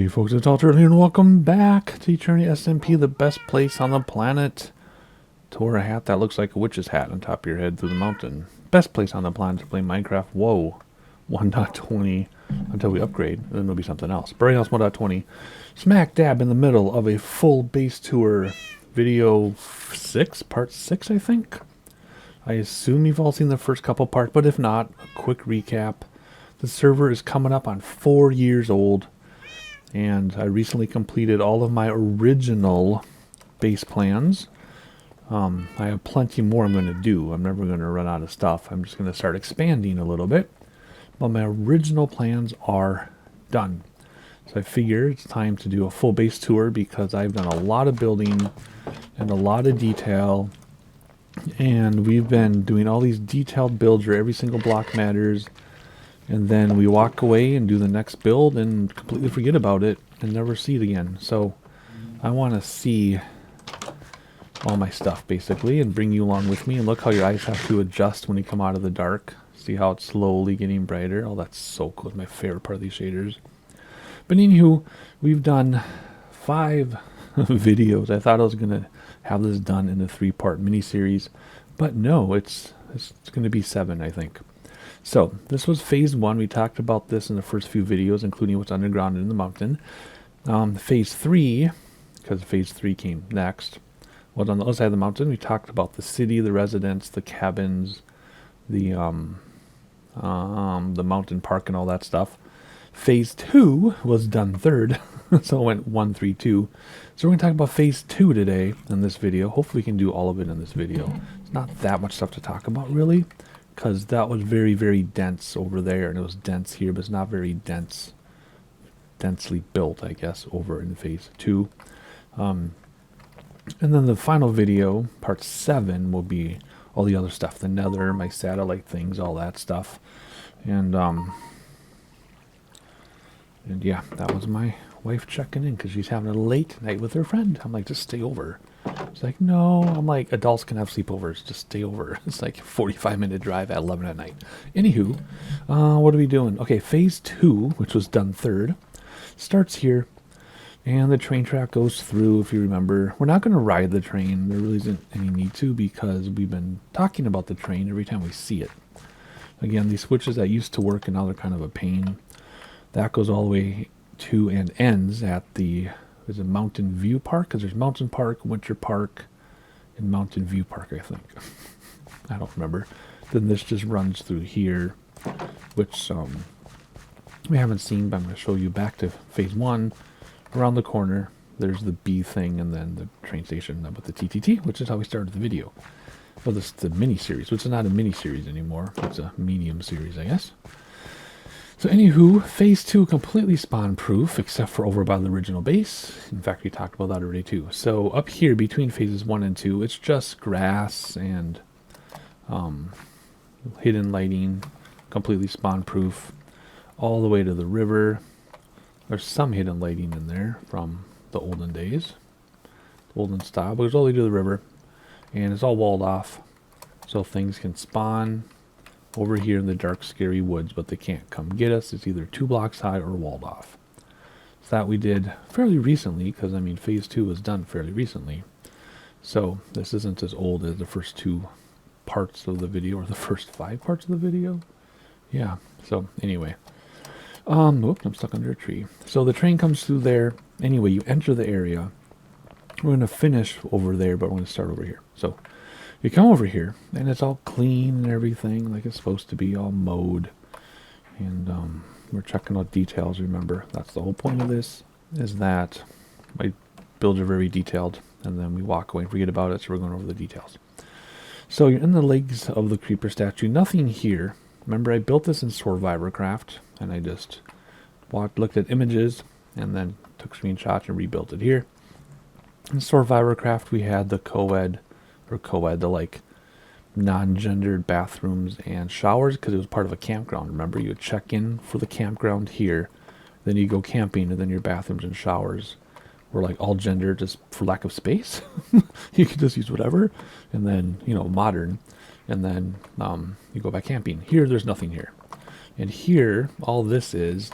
Howdy folks, it's R3D and welcome back to Eternia SMP, the best place on the planet to wear a hat that looks like a witch's hat on top of your head through the mountain. Best place on the planet to play Minecraft. Whoa. 1.20 until we upgrade, and then there'll be something else. But right now it's 1.20. Smack dab in the middle of a full base tour. Video 6, part 6 I think. I assume you've all seen the first couple parts, but if not, a quick recap. The server is coming up on 4 years old, and I recently completed all of my original base plans. I have plenty more I'm going to do. I'm never going to run out of stuff. I'm just going to start expanding a little bit. But my original plans are done. So I figure it's time to do a full base tour because I've done a lot of building and a lot of detail. And we've been doing all these detailed builds where every single block matters. And then we walk away and do the next build and completely forget about it and never see it again. So I want to see all my stuff basically and bring you along with me. And look how your eyes have to adjust when you come out of the dark. See how it's slowly getting brighter. Oh, that's so cool. It's my favorite part of these shaders. But anywho, we've done 5 videos. I thought I was going to have this done in a 3-part mini-series. But no, it's going to be 7, I think. So, this was phase 1. We talked about this in the first few videos, including what's underground in the mountain. Phase 3, because phase 3 came next, was on the other side of the mountain. We talked about the city, the residents, the cabins, the mountain park and all that stuff. Phase 2 was done third, so it went 1, 3, 2. So we're going to talk about phase 2 today in this video. Hopefully we can do all of it in this video. It's not that much stuff to talk about, really, because that was very, very dense over there, and it was dense here, but it's not very densely built, I guess, over in phase 2. And then the final video, part 7, will be all the other stuff, the nether, my satellite things, all that stuff. And yeah, that was my wife checking in because she's having a late night with her friend. I'm like, just stay over. She's like, no. I'm like, adults can have sleepovers. Just stay over. It's like a 45-minute drive at 11 at night. Anywho, what are we doing? Okay, phase 2, which was done third, starts here. And the train track goes through, if you remember. We're not going to ride the train. There really isn't any need to because we've been talking about the train every time we see it. Again, these switches that used to work and now they're kind of a pain. That goes all the way to and ends at the Mountain View Park, because there's Mountain Park, Winter Park, and Mountain View Park, I think. I don't remember. Then this just runs through here, which we haven't seen, but I'm going to show you back to phase 1. Around the corner, there's the B thing, and then the train station with the TTT, which is how we started the video. Well, this is the mini-series, which is not a mini-series anymore. It's a medium series, I guess. So anywho, phase 2 completely spawn-proof, except for over by the original base. In fact, we talked about that already too. So up here, between phases 1 and 2, it's just grass and hidden lighting, completely spawn-proof, all the way to the river. There's some hidden lighting in there from the olden days, olden style, but it's all the way to the river, and it's all walled off, so things can spawn over here in the dark, scary woods, but they can't come get us. It's either 2 blocks high or walled off. So that we did fairly recently, because I mean phase 2 was done fairly recently, so this isn't as old as the first 2 parts of the video, or the first 5 parts of the video. Yeah, so anyway. Oops, I'm stuck under a tree. So the train comes through there. Anyway, you enter the area. We're going to finish over there, but we're going to start over here. So you come over here, and it's all clean and everything, like it's supposed to be, all mowed. And we're checking out details, remember. That's the whole point of this, is that my builds are very detailed, and then we walk away and forget about it, so we're going over the details. So you're in the legs of the creeper statue. Nothing here. Remember, I built this in Survivorcraft, and I just looked at images and then took screenshots and rebuilt it here. In Survivorcraft, we had the the like non-gendered bathrooms and showers because it was part of a campground. Remember, you would check in for the campground here, then you go camping, and then your bathrooms and showers were like all gender just for lack of space. You could just use whatever, and then, you know, modern. And then you go back camping. Here, there's nothing here. And here, all this is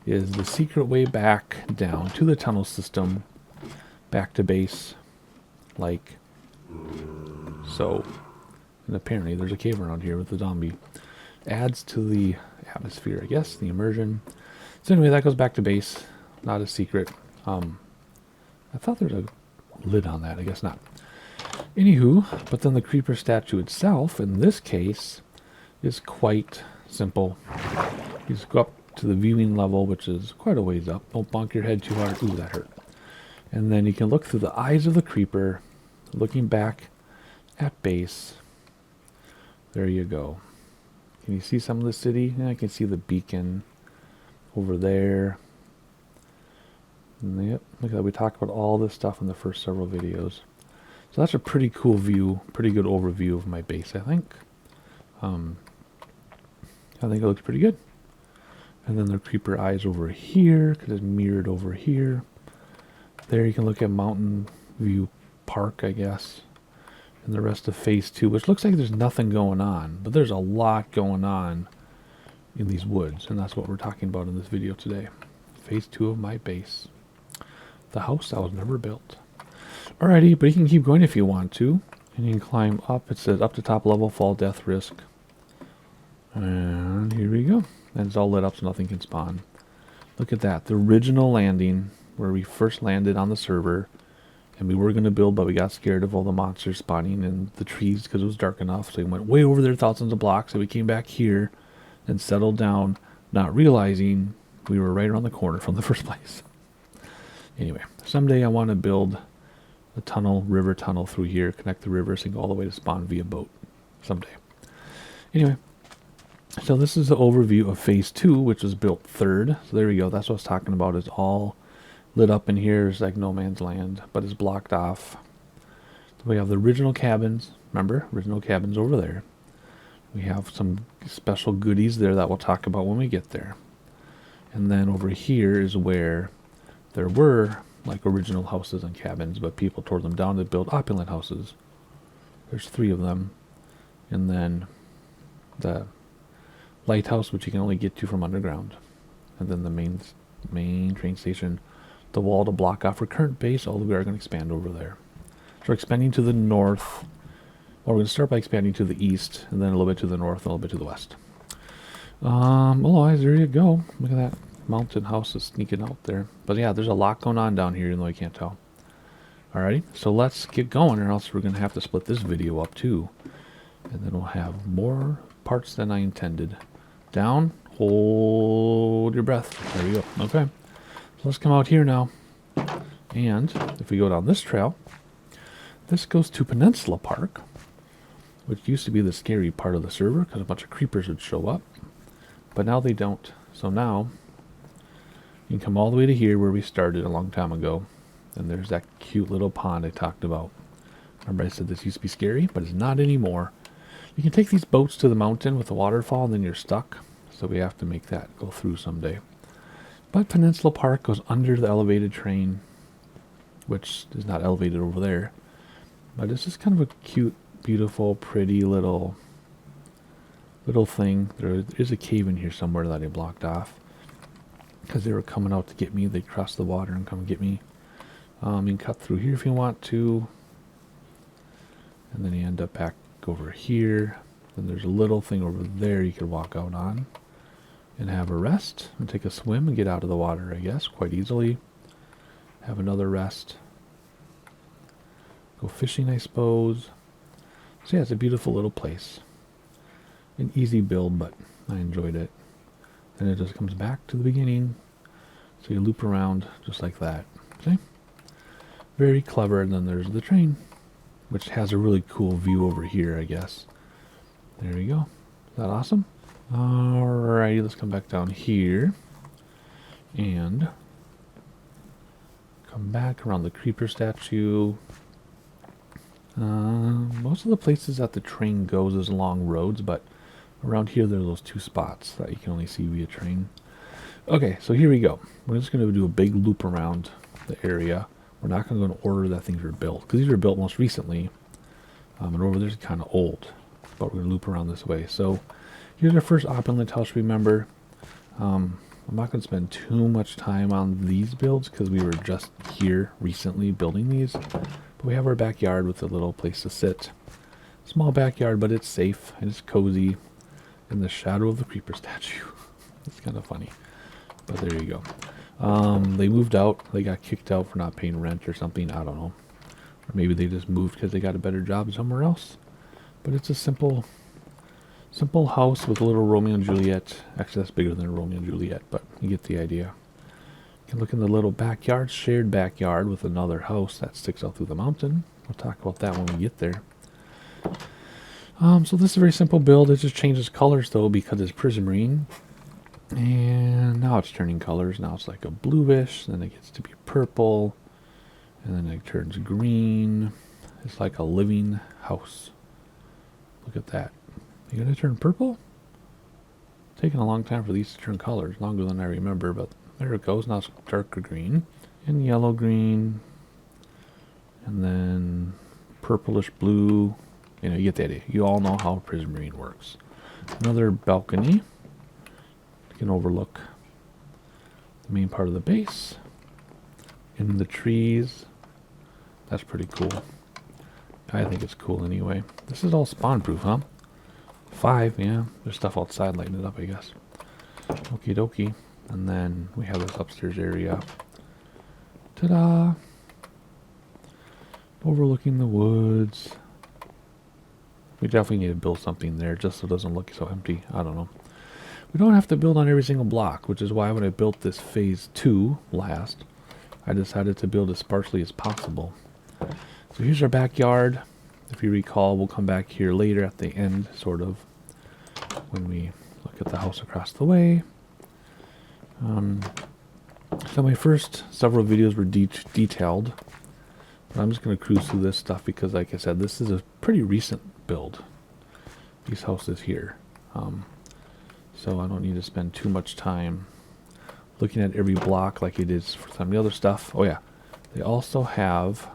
is the secret way back down to the tunnel system, back to base, like so. And apparently there's a cave around here with the zombie. Adds to the atmosphere, I guess, the immersion. So anyway, that goes back to base. Not a secret. I thought there was a lid on that. I guess not. Anywho, but then the creeper statue itself, in this case, is quite simple. You just go up to the viewing level, which is quite a ways up. Don't bonk your head too hard. Ooh, that hurt. And then you can look through the eyes of the creeper, looking back at base. There you go. Can you see some of the city? Yeah, I can see the beacon over there. And yep, look at that. We talked about all this stuff in the first several videos. So that's a pretty cool view, pretty good overview of my base, I think. I think it looks pretty good. And then the creeper eyes over here, because it's mirrored over here. There you can look at Mountain View Park, I guess. And the rest of phase 2, which looks like there's nothing going on, but there's a lot going on in these woods, and that's what we're talking about in this video today. Phase 2 of my base. The house that was never built. Alrighty, but you can keep going if you want to. And you can climb up. It says up to top level, fall, death, risk. And here we go. And it's all lit up so nothing can spawn. Look at that. The original landing where we first landed on the server. And we were going to build, but we got scared of all the monsters spawning in the trees because it was dark enough. So we went way over there, thousands of blocks. So we came back here and settled down, not realizing we were right around the corner from the first place. Anyway, someday I want to build a tunnel, river tunnel through here, connect the rivers and go all the way to spawn via boat someday. Anyway, so this is the overview of phase 2, which was built third. So there we go. That's what I was talking about. It's all lit up in here. It's like no man's land, but it's blocked off. So we have the original cabins. Remember, original cabins over there. We have some special goodies there that we'll talk about when we get there. And then over here is where there were like original houses and cabins, but people tore them down to build opulent houses. There's 3 of them. And then the lighthouse, which you can only get to from underground. And then the main train station, the wall to block off our current base, although we are going to expand over there. So we're expanding to the north. Well, we're going to start by expanding to the east, and then a little bit to the north, and a little bit to the west. Otherwise, there you go. Look at that. Mountain house is sneaking out there. But yeah, there's a lot going on down here, even though I can't tell. Alrighty, so let's get going, or else we're going to have to split this video up too. And then we'll have more parts than I intended. Down, hold your breath. There we go. Okay, so let's come out here now. And if we go down this trail, this goes to Peninsula Park, which used to be the scary part of the server because a bunch of creepers would show up. But now they don't. So now you can come all the way to here where we started a long time ago. And there's that cute little pond I talked about. Remember I said this used to be scary, but it's not anymore. You can take these boats to the mountain with a waterfall and then you're stuck. So we have to make that go through someday. But Peninsula Park goes under the elevated train, which is not elevated over there. But it's just kind of a cute, beautiful, pretty little thing. There is a cave in here somewhere that I blocked off. Because they were coming out to get me. They'd cross the water and come get me. You can cut through here if you want to. And then you end up back over here. Then there's a little thing over there you could walk out on. And have a rest. And take a swim and get out of the water, I guess, quite easily. Have another rest. Go fishing, I suppose. So yeah, it's a beautiful little place. An easy build, but I enjoyed it. Then it just comes back to the beginning. So you loop around just like that. See? Very clever. And then there's the train, which has a really cool view over here, I guess. There you go. Is that awesome? Alrighty, let's come back down here. And come back around the creeper statue. Most of the places that the train goes is along roads, but around here there are those 2 spots that you can only see via train. Okay, so here we go. We're just going to do a big loop around the area. We're not going to go in order that things were built, because these were built most recently. And over there's kind of old, but we're going to loop around this way. So here's our first opulent house, remember. I'm not going to spend too much time on these builds because we were just here recently building these. But we have our backyard with a little place to sit. Small backyard, but it's safe and it's cozy in the shadow of the creeper statue. It's kind of funny, but there you go. They moved out. They got kicked out for not paying rent or something. I don't know. Or maybe they just moved because they got a better job somewhere else. But it's a simple house with a little Romeo and Juliet. Actually, that's bigger than a Romeo and Juliet, but you get the idea. You can look in the little backyard, shared backyard with another house that sticks out through the mountain. We'll talk about that when we get there. So this is a very simple build. It just changes colors though because it's prismarine. And now it's turning colors. Now it's like a bluish, then it gets to be purple, and then it turns green. It's like a living house. Look at that. You gonna turn purple? It's taking a long time for these to turn colors, longer than I remember, but there it goes. Now it's darker green and yellow green, and then purplish blue. You know, you get the idea. You all know how prismarine works. Another balcony. You can overlook the main part of the base. In the trees. That's pretty cool. I think it's cool anyway. This is all spawn proof, huh? 5, yeah. There's stuff outside lighting it up, I guess. Okie dokie. And then we have this upstairs area. Ta-da! Overlooking the woods. We definitely need to build something there just so it doesn't look so empty. I don't know. We don't have to build on every single block, which is why when I built this phase 2 last, I decided to build as sparsely as possible. So here's our backyard. If you recall, we'll come back here later at the end, sort of, when we look at the house across the way. So my first several videos were detailed. But I'm just going to cruise through this stuff because, like I said, this is a pretty recent build. These houses here. So I don't need to spend too much time looking at every block like it is for some of the other stuff. Oh yeah, they also have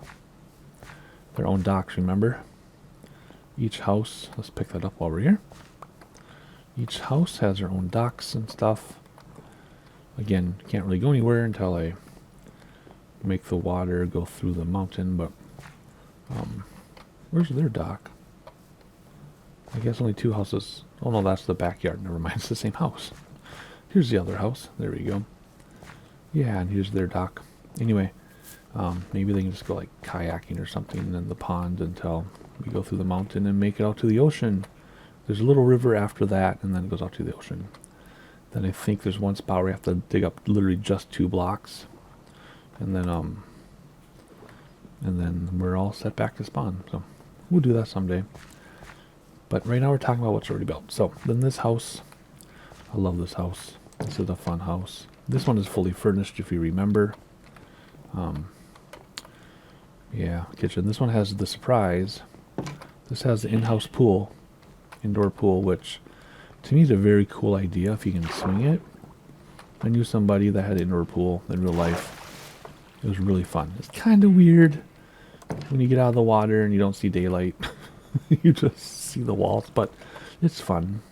their own docks, remember? Each house, let's pick that up while we're here. Each house has their own docks and stuff. Again, can't really go anywhere until I make the water go through the mountain, but where's their dock? I guess only 2 houses. Oh no, that's the backyard. Never mind, it's the same house. Here's the other house. There we go. Yeah, and here's their dock. Anyway, maybe they can just go like kayaking or something in the pond until we go through the mountain and make it out to the ocean. There's a little river after that, and then it goes out to the ocean. Then I think there's one spot where we have to dig up literally just 2 blocks, and then we're all set back to spawn. So we'll do that someday. But right now we're talking about what's already built. So then this house, I love this house. This is a fun house. This one is fully furnished, if you remember. Yeah, kitchen. This one has the surprise. This has the in-house pool, indoor pool, which to me is a very cool idea if you can swing it. I knew somebody that had an indoor pool in real life. It was really fun. It's kind of weird when you get out of the water and you don't see daylight. You just see the walls, but it's fun.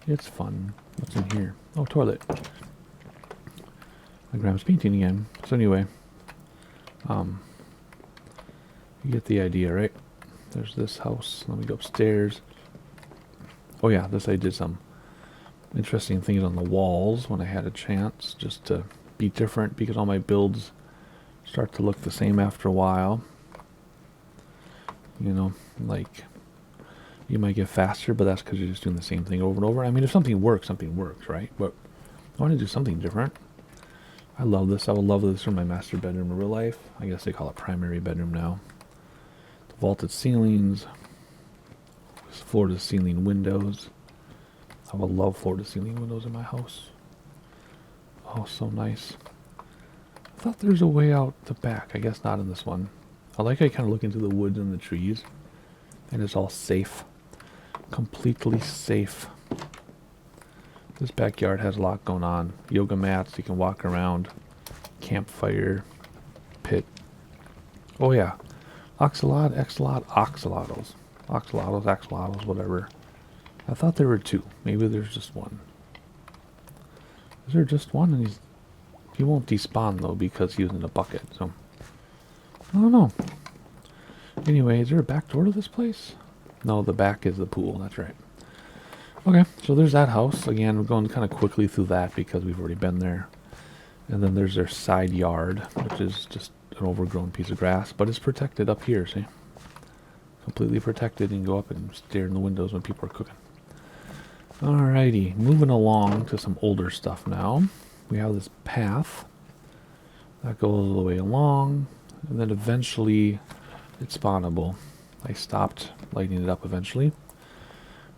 It's fun. What's in here? Oh, toilet. My grandma's painting again. So anyway, you get the idea, right? There's this house. Let me go upstairs. Oh yeah, this I did some interesting things on the walls when I had a chance, just to be different because all my builds start to look the same after a while. You know, like you might get faster, but that's because you're just doing the same thing over and over. I mean, if something works, right? But I want to do something different. I love this. I would love this for my master bedroom in real life. I guess they call it primary bedroom now. The vaulted ceilings, floor-to-ceiling windows. I would love floor-to-ceiling windows in my house. Oh, so nice. I thought there was a way out the back. I guess not in this one. I like how you kind of look into the woods and the trees. And it's all safe. Completely safe. This backyard has a lot going on. Yoga mats, you can walk around. Campfire. Pit. Oh yeah. Axolotls, whatever. I thought there were 2. Maybe there's just 1. Is there just one? And he won't despawn though because he's in a bucket. So I don't know. Anyway, is there a back door to this place? No, the back is the pool. That's right. Okay, so there's that house. Again, we're going kind of quickly through that because we've already been there. And then there's their side yard, which is just an overgrown piece of grass, but it's protected up here, see? Completely protected. You can go up and stare in the windows when people are cooking. Alrighty, moving along to some older stuff now. We have this path that goes all the way along, and then eventually it's spawnable. I stopped lighting it up eventually,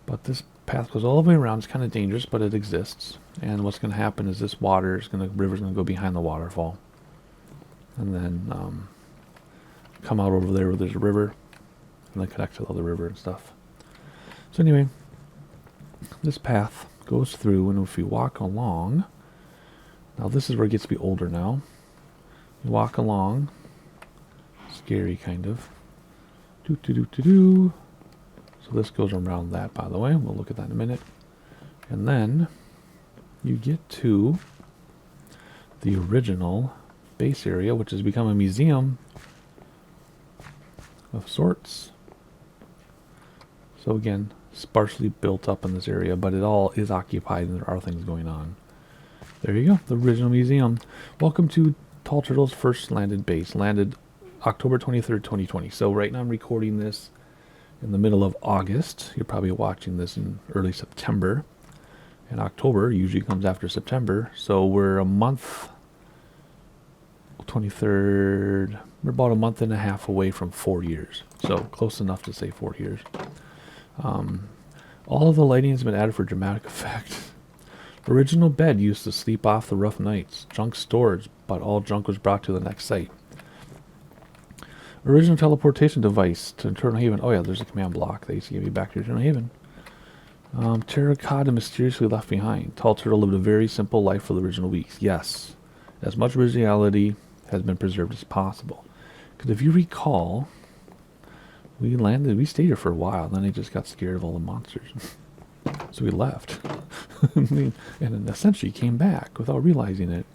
but this path goes all the way around. It's kind of dangerous, but it exists. And what's going to happen is this river's going to go behind the waterfall, and then come out over there where there's a river, and then connect to the other river and stuff. So anyway, this path goes through, and if you walk along, now this is where it gets to be older now. You walk along, scary kind of. So this goes around that, by the way. We'll look at that in a minute. And then you get to the original base area, which has become a museum of sorts. So again, sparsely built up in this area, but it all is occupied and there are things going on. There you go, the original museum. Welcome to Tall Turtle's first landed base. Landed October 23rd, 2020. So right now I'm recording this in the middle of August. You're probably watching this in early September. And October usually comes after September. So we're a month, 23rd, we're about a month and a half away from 4 years. So close enough to say 4 years. All of the lighting has been added for dramatic effect. Original bed used to sleep off the rough nights. Junk storage, but all junk was brought to the next site. Original teleportation device to Eternal Haven. Oh yeah, there's a command block that used to get me back to Eternal Haven. Terracotta mysteriously left behind. Tall Turtle lived a very simple life for the original weeks. Yes, as much originality has been preserved as possible. Because if you recall, we stayed here for a while, then they just got scared of all the monsters. So we left. And then essentially came back without realizing it.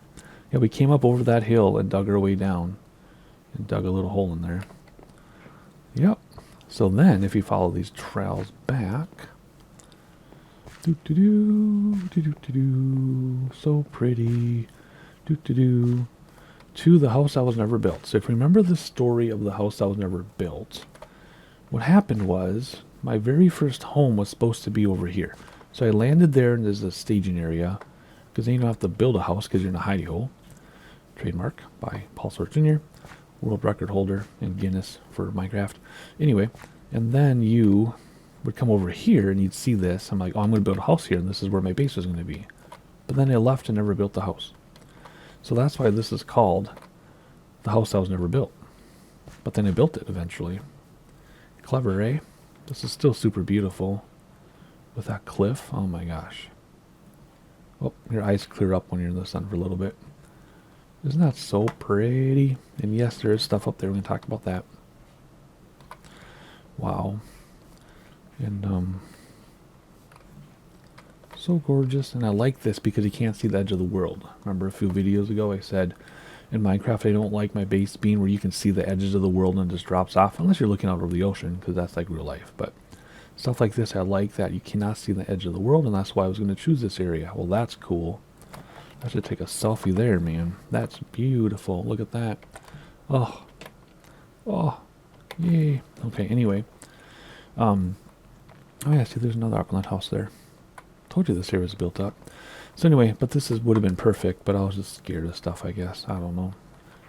Yeah, we came up over that hill and dug our way down. And dug a little hole in there. Yep. So then, if you follow these trails back, so pretty, to the house that was never built. So if you remember the story of the house that was never built, what happened was my very first home was supposed to be over here. So I landed there, and there's a staging area, because then you don't have to build a house because you're in a hidey hole. Trademark by Paul Sort Jr., world record holder in Guinness for Minecraft. Anyway, and then you would come over here and you'd see this. I'm like, oh, I'm going to build a house here, and this is where my base is going to be. But then I left and never built the house. So that's why this is called the house that was never built. But then I built it eventually. Clever, eh? This is still super beautiful with that cliff. Oh my gosh. Oh, your eyes clear up when you're in the sun for a little bit. Isn't that so pretty? And yes, there is stuff up there. We're going to talk about that. Wow. And, so gorgeous. And I like this because you can't see the edge of the world. Remember a few videos ago I said, in Minecraft, I don't like my base being where you can see the edges of the world and it just drops off. Unless you're looking out over the ocean, because that's like real life. But stuff like this, I like that. You cannot see the edge of the world, and that's why I was going to choose this area. Well, that's cool. I should take a selfie there, man. That's beautiful. Look at that. Oh. Oh. Yay. Okay, anyway. Oh yeah, see there's another upland house there. Told you this area was built up. So anyway, but this would have been perfect, but I was just scared of stuff, I guess. I don't know.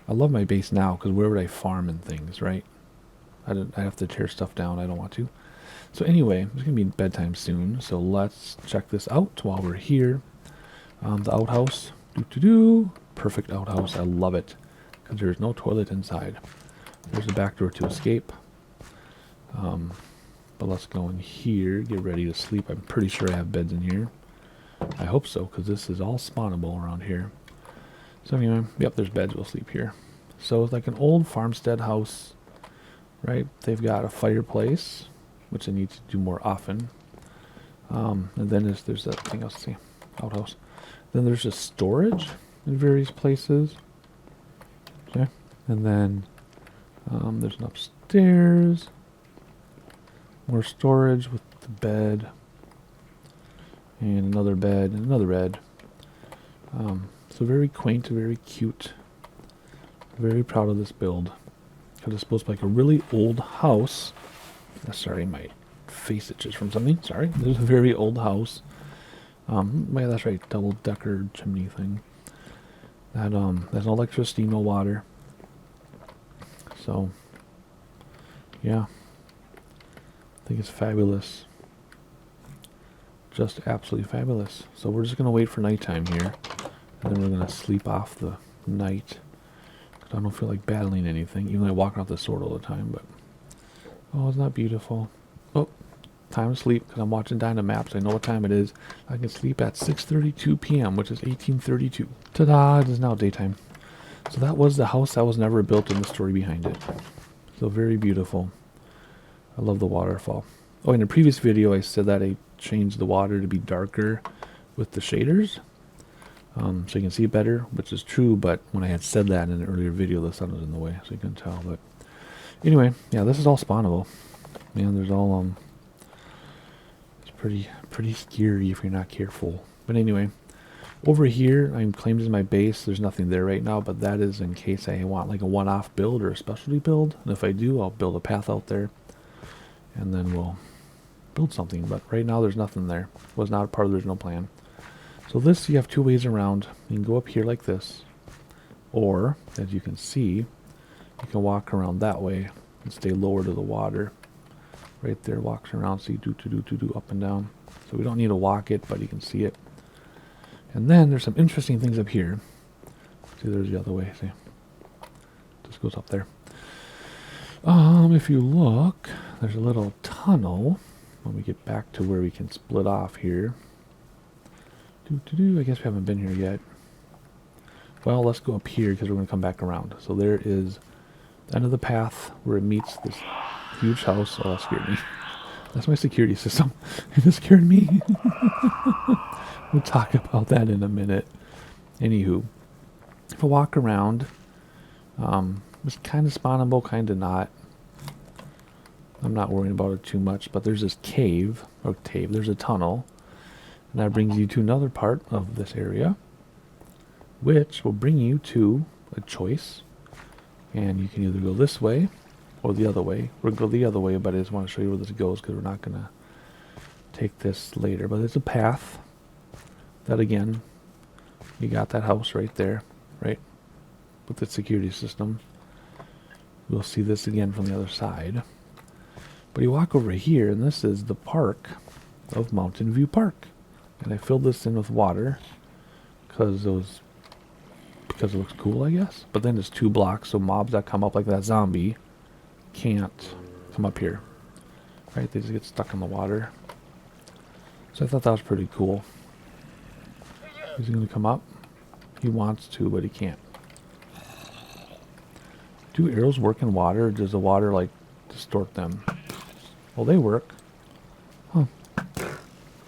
I love my base now, because where would I farm and things, right? I have to tear stuff down. I don't want to. So anyway, it's going to be bedtime soon, so let's check this out while we're here. The outhouse, perfect outhouse. I love it because there's no toilet inside. There's a back door to escape. But let's go in here, get ready to sleep. I'm pretty sure I have beds in here. I hope so, because this is all spawnable around here. So anyway, yep, there's beds. We'll sleep here. So it's like an old farmstead house, right? They've got a fireplace, which I need to do more often. And then there's that thing else to see, outhouse. Then there's just storage in various places. Okay. And then there's an upstairs. More storage with the bed. And another bed and another bed. So very quaint, very cute. Very proud of this build. Because it's supposed to be like a really old house. Sorry, my face itches from something. Sorry. There's a very old house. Yeah, that's right. Double-decker chimney thing. That there's no electricity, no water. So, yeah. I think it's fabulous. Just absolutely fabulous. So we're just going to wait for nighttime here. And then we're going to sleep off the night. Because I don't feel like battling anything. Even though I walk around with the sword all the time. But, oh, isn't that beautiful? Oh, time to sleep. Because I'm watching Dynamaps. I know what time it is. I can sleep at 6:32 p.m. which is 18:32. Ta-da! It is now daytime. So that was the house that was never built and the story behind it. So very beautiful. I love the waterfall. Oh, in the previous video I said that I changed the water to be darker with the shaders. So you can see it better, which is true, but when I had said that in an earlier video, the sun was in the way, so you couldn't tell. But anyway, yeah, this is all spawnable. Man, there's all, it's pretty scary if you're not careful. But anyway, over here, I'm claimed as my base. There's nothing there right now, but that is in case I want like a one-off build or a specialty build. And if I do, I'll build a path out there, and then we'll build something. But right now, there's nothing there. Was not a part of the original plan. So this, you have two ways around. You can go up here like this, or, as you can see, you can walk around that way and stay lower to the water. Right there, walks around, see, do up and down. So we don't need to walk it, but you can see it. And then there's some interesting things up here. See, there's the other way. See, just goes up there. If you look, there's a little tunnel. When we get back to where we can split off here. I guess we haven't been here yet. Well, let's go up here because we're going to come back around. So there is the end of the path where it meets this huge house. Oh, that scared me. That's my security system. It just scared me. We'll talk about that in a minute. Anywho, if I walk around, it's kind of spawnable, kind of not. I'm not worrying about it too much, but there's this cave, there's a tunnel. And that brings you to another part of this area, which will bring you to a choice. And you can either go this way or the other way. We'll go the other way, but I just want to show you where this goes because we're not going to take this later. But it's a path that, again, you got that house right there, right? With the security system. We'll see this again from the other side. But you walk over here, and this is the park of Mountain View Park. And I filled this in with water because it looks cool, I guess. But then it's 2 blocks, so mobs that come up like that zombie can't come up here. Right? They just get stuck in the water. So I thought that was pretty cool. Is he going to come up? He wants to, but he can't. Do arrows work in water, or does the water, like, distort them? Well, they work. Huh.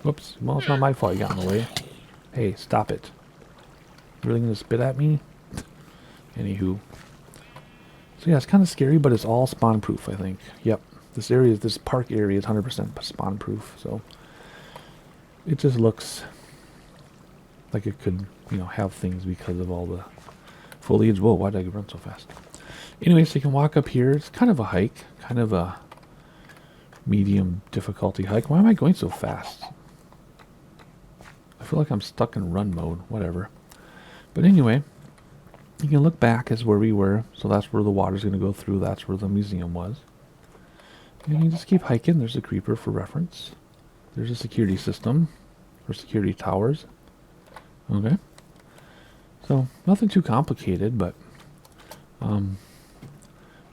Whoops. Well, it's not my fault you got in the way. Hey, stop it. Really gonna spit at me? Anywho. So yeah, it's kind of scary, but it's all spawn proof, I think. Yep. This park area is 100% spawn proof, so it just looks like it could, have things because of all the foliage. Whoa, why did I run so fast? Anyway, so you can walk up here. It's kind of a hike, kind of a medium difficulty hike. Why am I going so fast? I feel like I'm stuck in run mode, whatever. But anyway, you can look back as where we were. So that's where the water's going to go through. That's where the museum was. And you just keep hiking. There's a creeper for reference. There's a security system for security towers. Okay. So nothing too complicated, but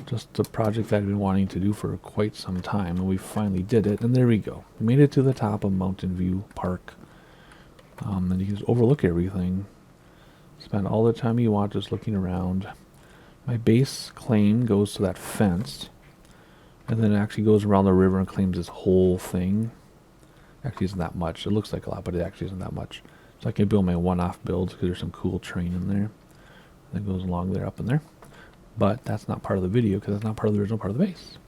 just a project that I've been wanting to do for quite some time, and we finally did it. And there we go. We made it to the top of Mountain View Park. And you can just overlook everything. Spend all the time you want just looking around. My base claim goes to that fence. And then it actually goes around the river and claims this whole thing. Actually isn't that much. It looks like a lot, but it actually isn't that much. So I can build my one-off builds because there's some cool terrain in there that goes along there, up in there. But that's not part of the video because that's not part of the original part of the base.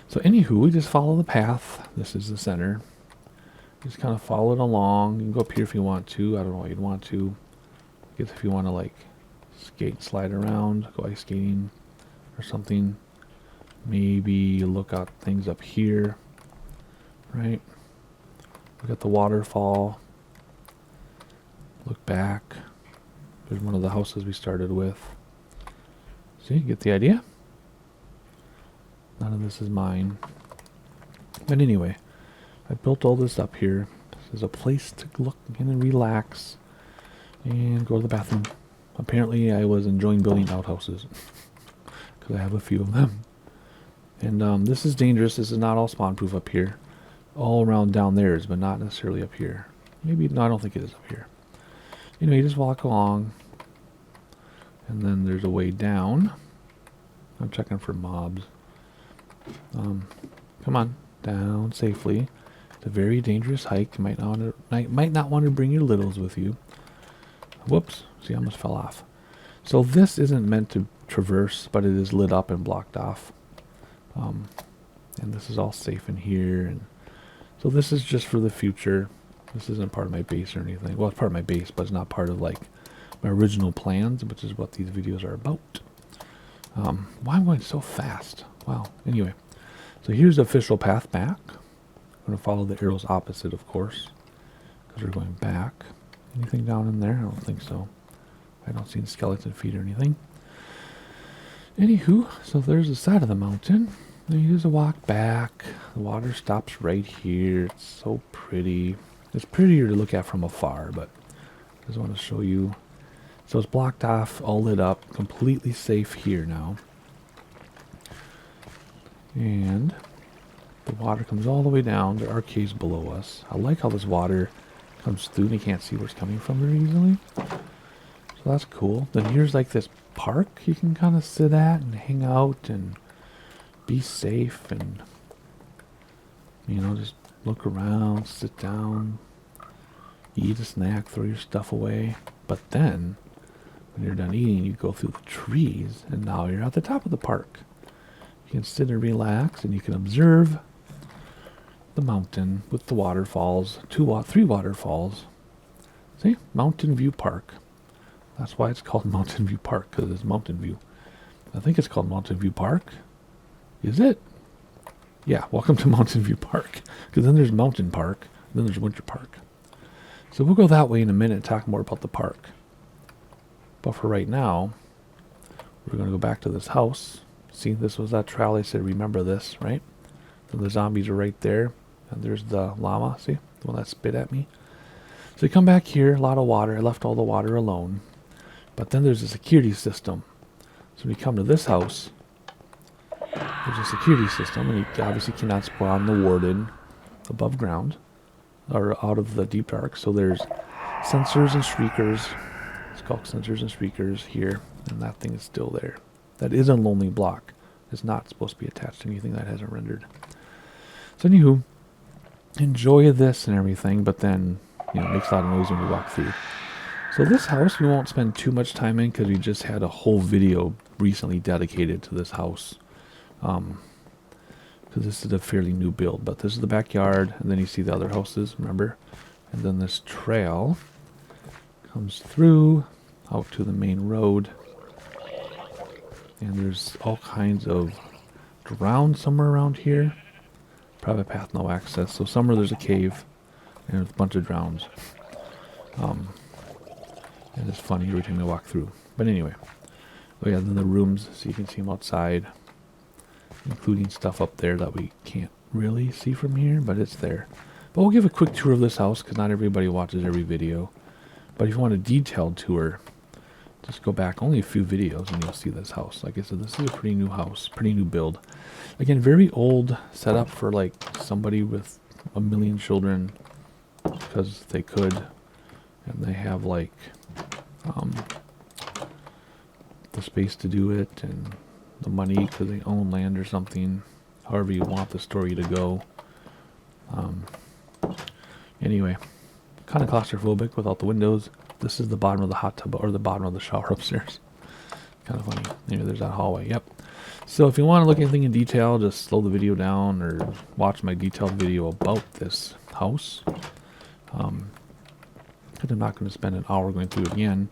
So anywho, we just follow the path. This is the center. Just kind of follow it along. You can go up here if you want to. I don't know what you'd want to. I guess if you want to like skate, slide around, go ice skating or something. Maybe look at things up here, right? Look at the waterfall. Look back. There's one of the houses we started with. See, get the idea? None of this is mine. But anyway, I built all this up here. This is a place to look in and relax and go to the bathroom. Apparently I was enjoying building outhouses because I have a few of them. And this is dangerous. This is not all spawn proof up here. All around down there is, but not necessarily up here. Maybe, no, I don't think it is up here. Anyway, you just walk along. And then there's a way down. I'm checking for mobs. Come on, down safely. It's a very dangerous hike. You might not want to bring your littles with you. Whoops, see, I almost fell off. So this isn't meant to traverse, but it is lit up and blocked off. And this is all safe in here. And so this is just for the future. This isn't part of my base or anything. Well, it's part of my base, but it's not part of like my original plans, which is what these videos are about. Why am I going so fast? Wow. Anyway, so here's the official path back. I'm going to follow the arrows opposite, of course, because we're going back. Anything down in there? I don't think so. I don't see any skeleton feet or anything. Anywho, so there's the side of the mountain. Then you just walk back. The water stops right here. It's so pretty. It's prettier to look at from afar, but I just want to show you. So it's blocked off, all lit up, completely safe here now. And the water comes all the way down. There are caves below us. I like how this water comes through and you can't see where it's coming from very easily. So that's cool. Then here's like this park you can kind of sit at and hang out and be safe and, you know, just look around, sit down, eat a snack, throw your stuff away. But then when you're done eating, you go through the trees and now you're at the top of the park. You can sit and relax and you can observe the mountain with the waterfalls, three waterfalls. See? Mountain View Park. That's why it's called Mountain View Park, because it's Mountain View. I think it's called Mountain View Park. Is it? Yeah, welcome to Mountain View Park. Because then there's Mountain Park, and then there's Winter Park. So we'll go that way in a minute and talk more about the park. But for right now, we're going to go back to this house. See, this was that trail I said, remember this, right? So the zombies are right there. And there's the llama, see? The one that spit at me. So you come back here, a lot of water. I left all the water alone. But then there's a security system. So when you come to this house, there's a security system. And you obviously cannot spawn the warden above ground. Or out of the deep dark. So there's sensors and shriekers. It's called sensors and shriekers here. And that thing is still there. That is a lonely block. It's not supposed to be attached to anything that hasn't rendered. So anywho, enjoy this and everything, but then, you know, it makes a lot of noise when we walk through. So this house we won't spend too much time in because we just had a whole video recently dedicated to this house. Because this is a fairly new build, but this is the backyard, and then you see the other houses, remember? And then this trail comes through out to the main road. And there's all kinds of ground somewhere around here. Private path, no access. So somewhere there's a cave, and there's a bunch of drowns. And it's funny every time you walk through. But anyway. Oh yeah, then the rooms, so you can see them outside. Including stuff up there that we can't really see from here, but it's there. But we'll give a quick tour of this house, because not everybody watches every video. But if you want a detailed tour, just go back only a few videos and you'll see this house. Like I said, this is a pretty new house, pretty new build. Again, very old setup for like somebody with a million children because they could. And they have like the space to do it and the money because they own land or something. However you want the story to go. Anyway, kind of claustrophobic without the windows. This is the bottom of the hot tub, or the bottom of the shower upstairs. Kind of funny. Maybe there's that hallway. Yep. So if you want to look at anything in detail, just slow the video down or watch my detailed video about this house. Because I'm not going to spend an hour going through it again.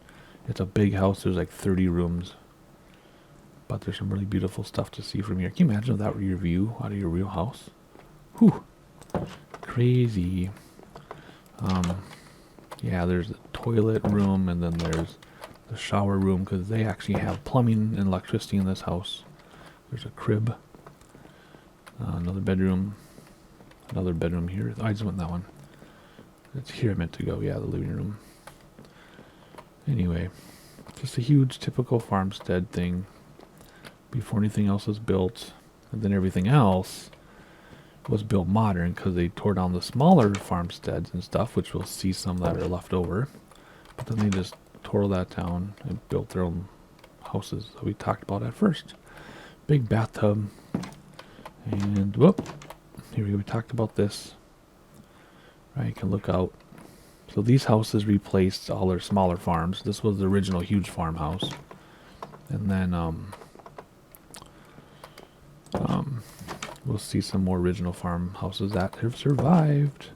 It's a big house. There's like 30 rooms. But there's some really beautiful stuff to see from here. Can you imagine if that were your view out of your real house? Whew. Crazy. Yeah, there's a toilet room, and then there's the shower room, because they actually have plumbing and electricity in this house. There's a crib. Another bedroom here. Oh, I just went in that one. It's here I meant to go. Yeah, the living room. Anyway, just a huge typical farmstead thing before anything else was built. And then everything else was built modern because they tore down the smaller farmsteads and stuff, which we'll see some that are left over. But then they just tore that down and built their own houses that we talked about at first. Big bathtub. And whoop. Here we go. We talked about this. Right, you can look out. So these houses replaced all their smaller farms. This was the original huge farmhouse. And then we'll see some more original farmhouses that have survived.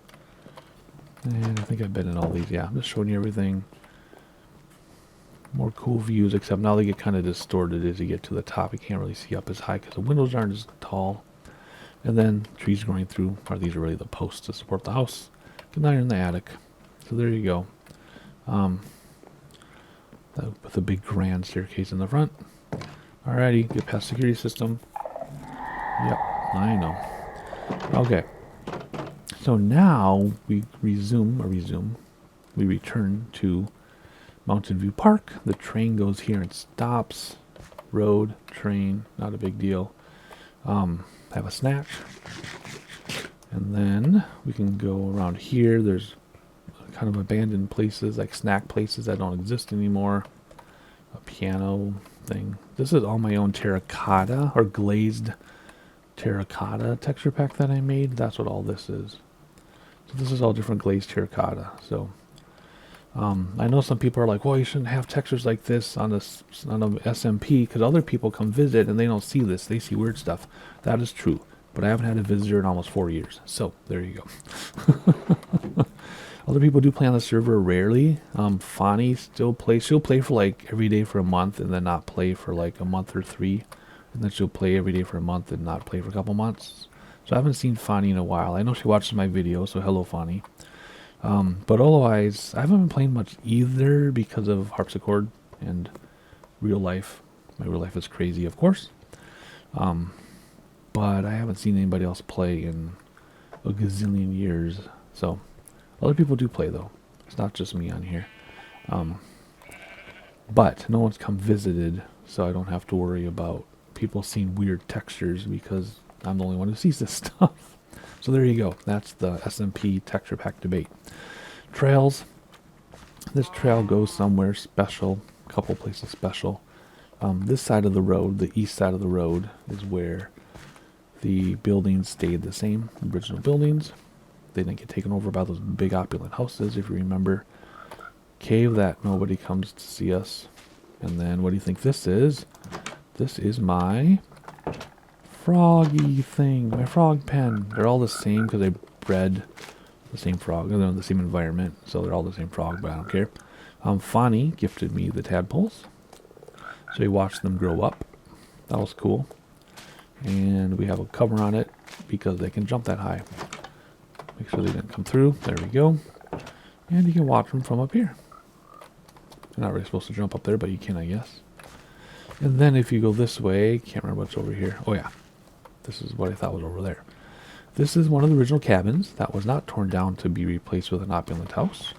And I think I've been in all these. Yeah, I'm just showing you everything. More cool views, except now they get kind of distorted as you get to the top. You can't really see up as high because the windows aren't as tall. And then trees growing through. These are really the posts to support the house. Good night in the attic. So there you go. With a big grand staircase in the front. Alrighty, get past security system. Yep, I know. Okay. So now we return to Mountain View Park. The train goes here and stops. Road, train, not a big deal. Have a snack. And then we can go around here. There's kind of abandoned places, like snack places that don't exist anymore. A piano thing. This is all my own terracotta or glazed terracotta texture pack that I made. That's what all this is. So this is all different glazed terracotta. So I know some people are like, well, you shouldn't have textures like this on a SMP because other people come visit and they don't see this. They see weird stuff. That is true. But I haven't had a visitor in almost 4 years. So there you go. Other people do play on the server rarely. Fani still plays. She'll play for like every day for a month and then not play for like a month or 3. And then she'll play every day for a month and not play for a couple months. So I haven't seen Fani in a while. I know she watches my videos, so hello Fani. But otherwise, I haven't been playing much either because of harpsichord and real life. My real life is crazy, of course. But I haven't seen anybody else play in a gazillion years. So other people do play though. It's not just me on here. But no one's come visited, so I don't have to worry about people seeing weird textures because I'm the only one who sees this stuff. So there you go. That's the SMP texture pack debate. Trails. This trail goes somewhere special. A couple places special. This side of the road, the east side of the road, is where the buildings stayed the same. Original buildings. They didn't get taken over by those big opulent houses, if you remember. Cave that nobody comes to see us. And then what do you think this is? This is my froggy thing, my frog pen. They're all the same because I bred the same frog. They're in the same environment, so they're all the same frog, but I don't care. Fani gifted me the tadpoles, so we watched them grow up. That was cool. And we have a cover on it because they can jump that high. Make sure they didn't come through. There we go. And you can watch them from up here. You're not really supposed to jump up there, but you can, I guess. And then if you go this way, can't remember what's over here. Oh yeah, this is what I thought was over there. This is one of the original cabins that was not torn down to be replaced with an opulent house.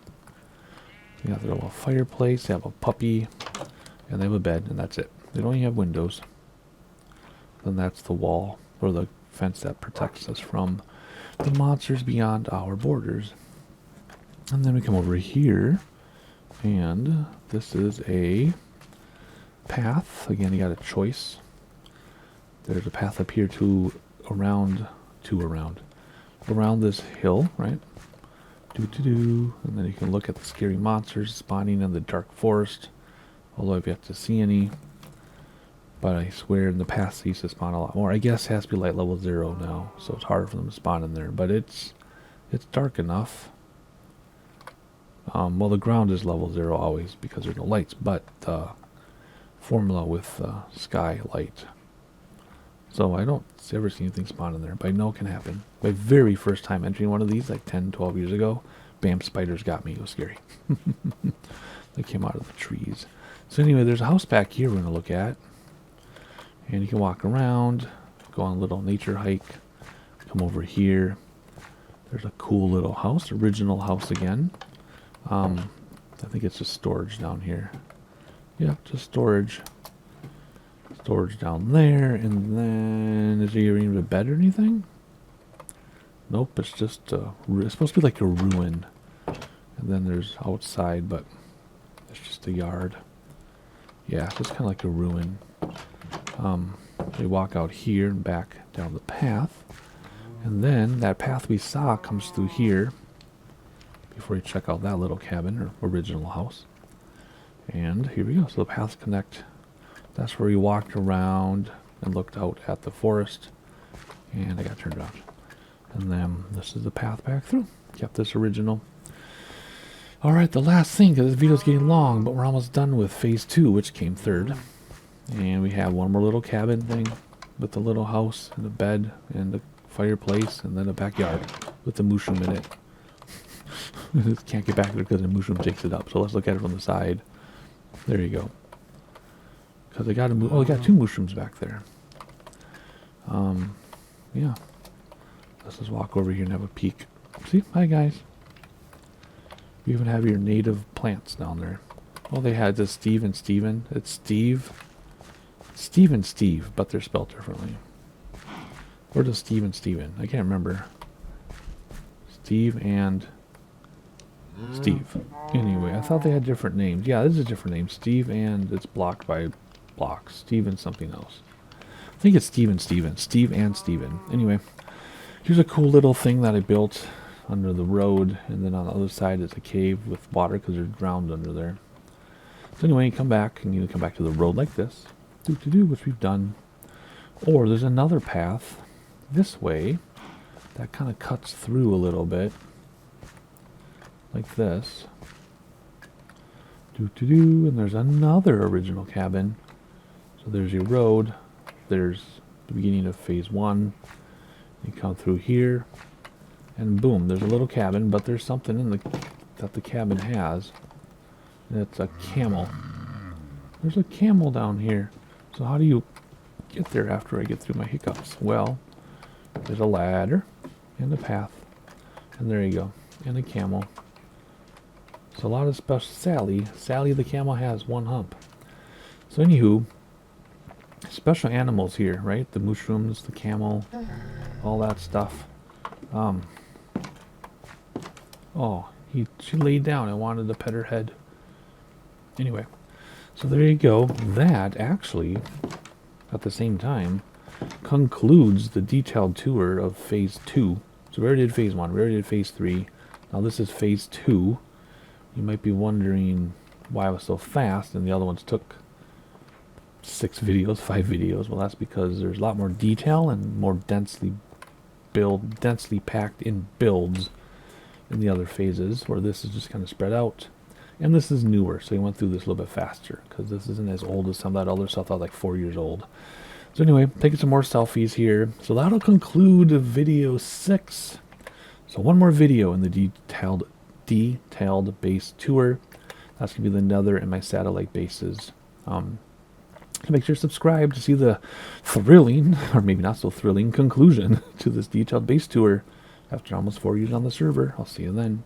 They got their little fireplace, they have a puppy, and they have a bed, and that's it. They don't even have windows. Then that's the wall, or the fence that protects us from the monsters beyond our borders. And then we come over here, and this is a path. Again, you got a choice. There's a path up here around this hill, right? And then you can look at the scary monsters spawning in the dark forest. Although I've yet to see any. But I swear in the past they used to spawn a lot more. I guess it has to be like level 0 now, so it's harder for them to spawn in there. But it's dark enough. Well, the ground is level 0 always because there's no lights, but the formula with sky light. So I don't ever see anything spawn in there, but I know it can happen. My very first time entering one of these, like 10, 12 years ago, bam, spiders got me. It was scary. They came out of the trees. So anyway, there's a house back here we're going to look at. And you can walk around, go on a little nature hike, come over here. There's a cool little house, original house again. I think it's just storage down here. Yeah, just storage. Storage down there, and then is there even a bed or anything? Nope, it's just it's supposed to be like a ruin. And then there's outside, but it's just a yard. Yeah, it's just kind of like a ruin. We walk out here and back down the path, and then that path we saw comes through here before you check out that little cabin or original house. And here we go. So the paths connect. That's where we walked around and looked out at the forest, and I got turned around. And then this is the path back through. Kept this original. Alright, the last thing, because this video's getting long, but we're almost done with phase 2, which came third. And we have one more little cabin thing with the little house and a bed and a fireplace and then a backyard with the mushroom in it. Can't get back there because the mushroom takes it up. So let's look at it from the side. There you go. Because I got to move. Oh, I got 2 mushrooms back there. Yeah. Let's just walk over here and have a peek. See? Hi, guys. You even have your native plants down there. Oh, they had this Steve and Steven. It's Steve. Steve and Steve, but they're spelled differently. Or does Steve and Steven? I can't remember. Steve and Steve. Anyway, I thought they had different names. Yeah, this is a different name. Steve and it's blocked by blocks. Steve and something else. I think it's Steve and Steven. Steve and Steven. Anyway, here's a cool little thing that I built under the road, and then on the other side is a cave with water because there's ground under there. So anyway, you come back and you come back to the road like this. Which we've done. Or there's another path this way that kind of cuts through a little bit. Like this. And there's another original cabin. So there's your road. There's the beginning of phase 1. You come through here. And boom, there's a little cabin, but there's something in that the cabin has. And it's a camel. There's a camel down here. So how do you get there after I get through my hiccups? Well, there's a ladder and a path. And there you go. And a camel. So a lot of special. Sally the camel has 1 hump. So anywho, special animals here, right? The mushrooms, the camel, all that stuff. Oh, she laid down. I wanted to pet her head. Anyway. So there you go. That actually, at the same time, concludes the detailed tour of phase 2. So we already did phase 1. We already did phase 3. Now this is phase 2. You might be wondering why I was so fast and the other ones took 6 videos, 5 videos. Well, that's because there's a lot more detail and more densely packed in builds in the other phases, where this is just kind of spread out. And this is newer, so we went through this a little bit faster, because this isn't as old as some of that other stuff that was like 4 years old. So anyway, taking some more selfies here. So that'll conclude video 6. So one more video in the detailed base tour. That's going to be the nether and my satellite bases. Make sure to subscribe to see the thrilling, or maybe not so thrilling, conclusion to this detailed base tour after almost 4 years on the server. I'll see you then.